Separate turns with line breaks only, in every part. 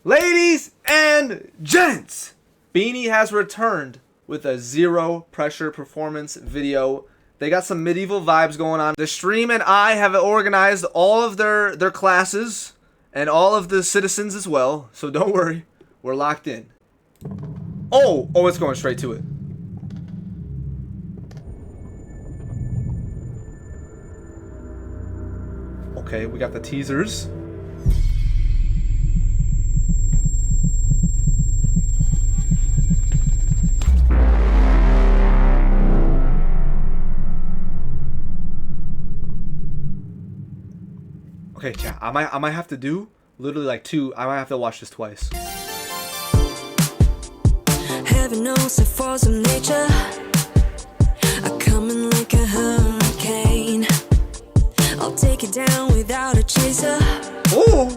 Ladies and gents, BINI has returned with a zero pressure performance video. They got some medieval vibes going on. The stream and I have organized all of their classes and all of the citizens as well. So don't worry, we're locked in. Oh, it's going straight to it. Okay, we got the teasers. Okay, chat. I might have to do literally like I might have to watch this twice.
Heaven knows the force of nature are coming like a hurricane. I'll take it down without a chaser.
Oh!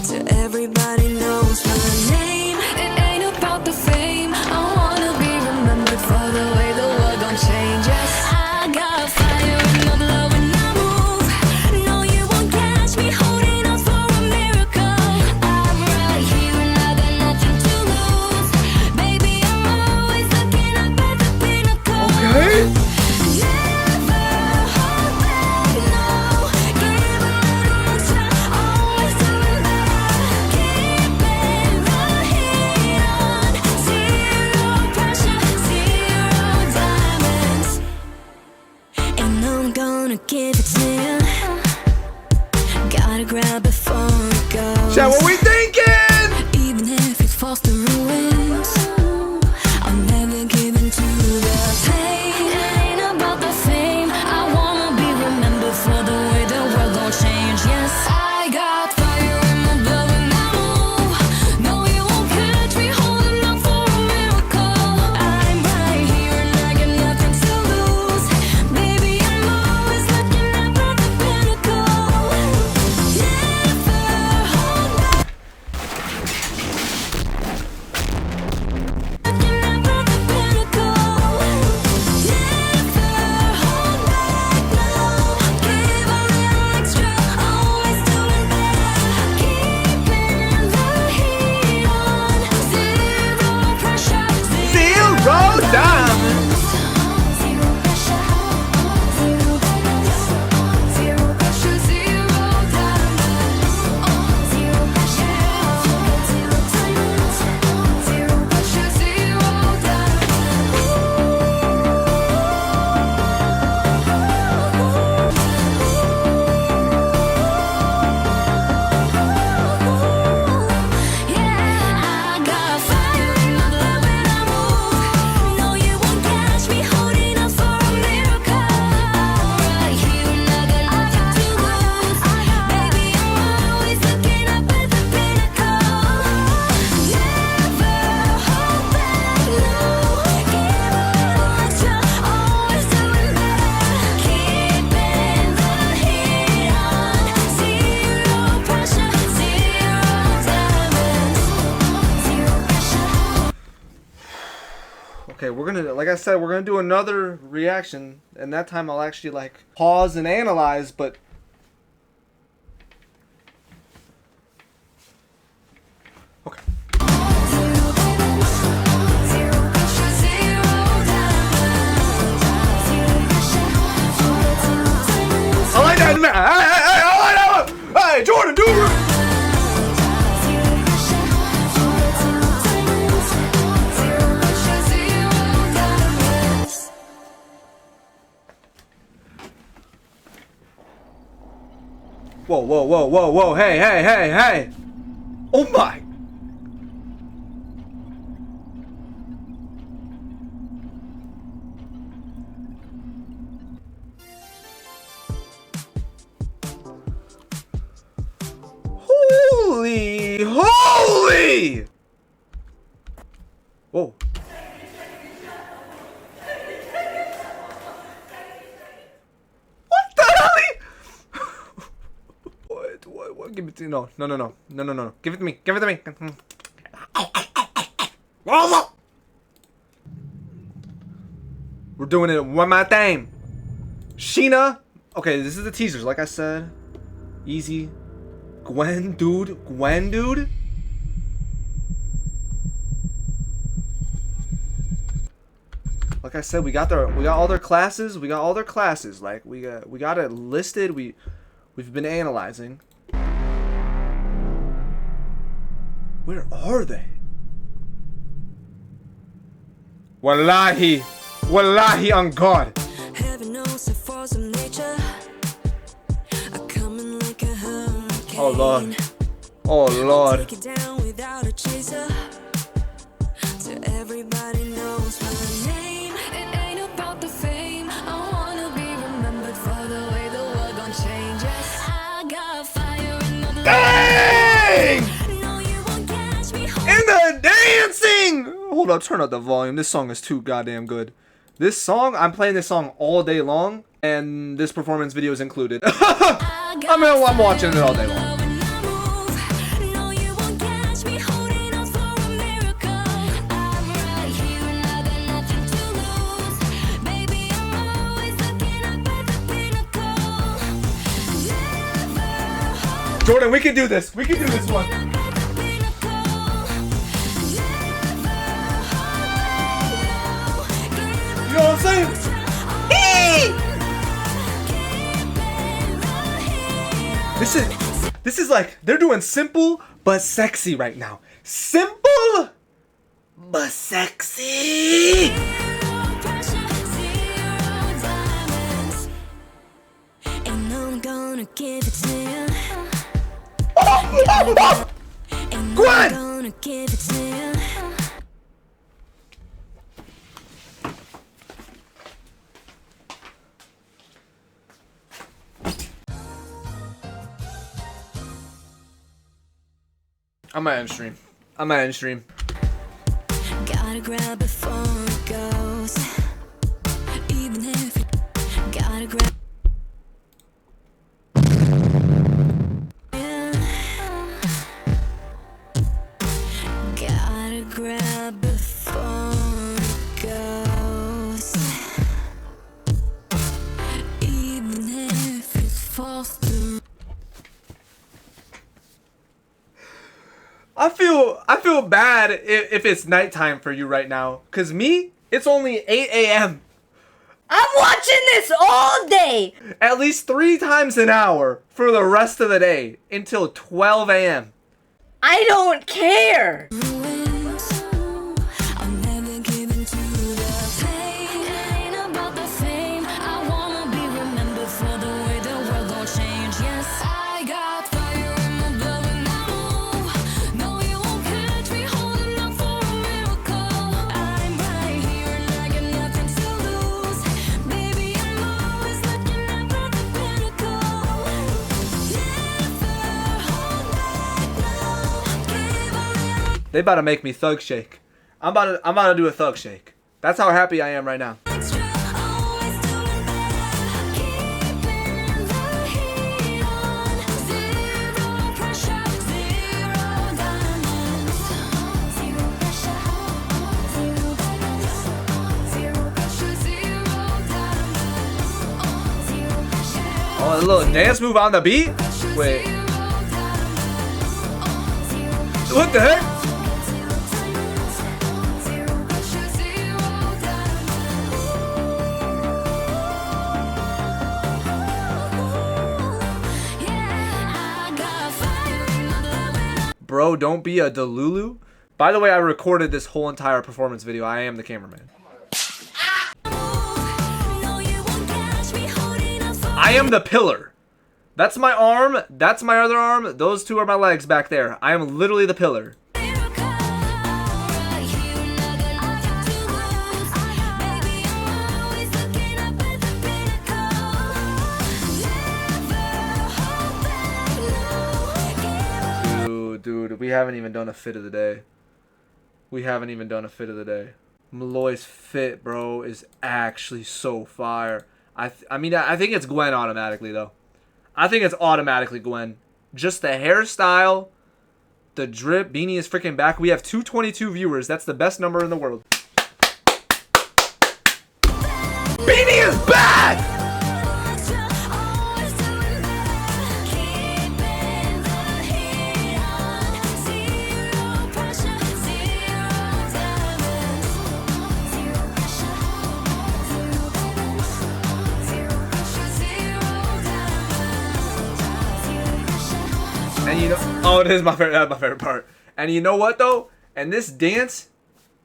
Till everybody knows my name. It ain't about the fame. I wanna be remembered for the way the world gon' change. Yes, I got fire in my blood when I move. No, you won't catch me holding on for a miracle. I'm right here and I got nothing to lose. Baby, I'm always looking up at the pinnacle.
Okay.
Give it to you. Gotta grab before it goes.
Chat, what we thinking?
Even if it falls to ruins, I'll never give in to the pain. It ain't about the fame. I wanna be remembered for the way the world gon' change. Yes, I got fire in my blood when I move. No, you won't catch me holding on for a miracle. I'm right here and I got nothing to lose. Baby, I'm always looking up at the pinnacle. Never hold back. Looking up at the pinnacle. Never hold back, no. Give a little extra, always doing better. Keeping the heat on. Zero pressure,
Zero diamonds.
zero pressure, zero diamonds. Zero pressure, zero diamonds. Zero pressure, zero diamonds. Zero pressure, zero diamonds. Yeah, I got fire in my blood when I move. No, you won't catch me holding on for a miracle. Right here and I got nothing to lose. Baby, I'm always looking up at the pinnacle. Never hold back, no. Give a little extra, always doing better. Keeping the heat on. Zero pressure, zero diamonds. Zero pressure.
Okay, we're gonna, like I said, we're gonna do another reaction, and that time I'll actually like pause and analyze, but okay.
Zero diamonds. Zero pressure, zero diamonds. Zero pressure, zero diamonds.
I like that, man. Hey, I like that one. Hey, Jordan, do it.
Zero pressure, zero diamonds. Zero pressure, zero diamonds.
Whoa. Hey. Oh my. Holy. Whoa. What the hell? What? Give it to me. No. Give it to me. We're doing it one more time. Sheena. Okay, this is the teasers, like I said. Easy. Gwen dude. like I said, we got all their classes. We got all their classes. Like we got it listed. We've been analyzing. Where are they? Wallahi on God.
Heaven knows the force of nature are coming like a hurricane.
Oh Lord. Oh Lord.
Take it down without a chaser. So everybody knows my name. It ain't about the fame. I wanna be remembered for the way the world gon' change. Yes, I got fire in the blood.
Dang!
No, you won't catch me.
In the dancing! Hold up, turn up the volume. This song is too goddamn good. This song, I'm playing this song all day long, and this performance video is included. I'm watching it all day long.
No, you won't catch me holding on for a miracle. I'm right here and I got nothing to lose. Baby, I'm always looking up at the pinnacle. Never hold
Jordan, we can do this. We can do this one.
up at the pinnacle. Never hold
You know what I'm saying? This is like, they're doing simple but sexy right now. Simple but sexy.
And I'm gonna give it to you. And
Go
I'm
on.
gonna give it to you.
I'm gonna end stream. I'm gonna end stream.
Gotta grab before it goes. Even if it gotta grab. Gotta grab before it goes. Even if it falls through.
I feel bad if it's nighttime for you right now. Cause me, it's only 8 a.m.
I'm watching this all day.
At least 3 times an hour for the rest of the day until 12 a.m.
I don't care.
I'll never give in to the pain. It ain't about the fame. I wanna be remembered for the way the world gon' change. Yes, I got fire in my blood when I move. No, you won't catch me holding on for a miracle. I'm right here and I got nothing to lose. Baby, I'm always looking up at the pinnacle. Never hold back, no. Give a little.
They about to make me thug shake. I'm about to do a thug shake. That's how happy I am right now.
Extra, always doing better, keeping the heat on. Zero pressure, zero diamonds. Zero pressure, zero diamonds. Zero pressure, zero diamonds. Zero pressure.
Oh, a little dance move on the beat. Wait,
Zero diamonds. Zero pressure.
what the heck?
Zero diamonds. Zero pressure, zero diamonds. Yeah, I got fire in my blood when I
Bro, don't be a Delulu. By the way, I recorded this whole entire performance video. I am the cameraman.
move. No, you won't catch me holding on for
I am the pillar. That's my arm. That's my other arm. Those two are my legs back there. I am literally the pillar.
a miracle. Right here and I got nothing to lose. Baby, I'm always looking up at the pinnacle. Never hold back, no.
Dude, we haven't even done a fit of the day. We haven't even done a fit of the day. Malloy's fit, bro, is actually so fire. I think it's Gwen automatically, though. I think it's automatically Gwen. Just the hairstyle, the drip. BINI is freaking back. We have 222 viewers. That's the best number in the world. BINI is back!
Always doing better, keeping the heat on. Zero pressure, zero diamonds. Zero pressure,
Oh, it is my favorite. That's my favorite part. And you know what though? And this dance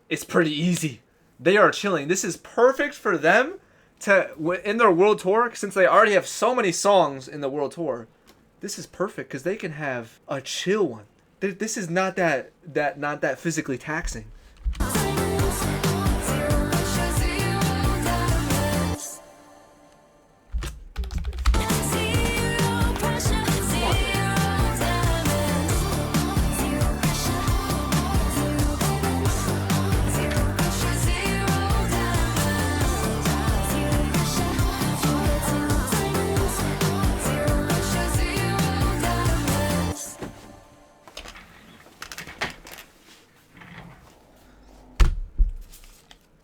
is pretty easy. They are chilling. This is perfect for them to in their world tour, since they already have so many songs in the world tour. This is perfect because they can have a chill one. This is not that physically taxing.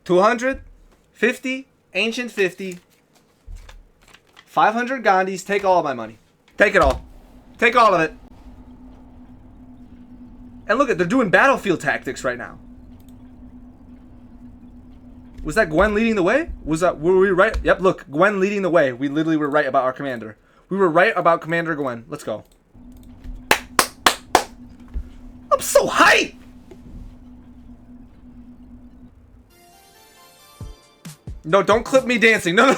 $250, ancient 50, 500 Gandhis. Take all of my money. Take it all. Take all of it. And look at, they're doing battlefield tactics right now. Was that Gwen leading the way? Were we right? Yep, look, Gwen leading the way. We literally were right about our commander. We were right about Commander Gwen. Let's go. I'm so hyped! No, don't clip me dancing. No.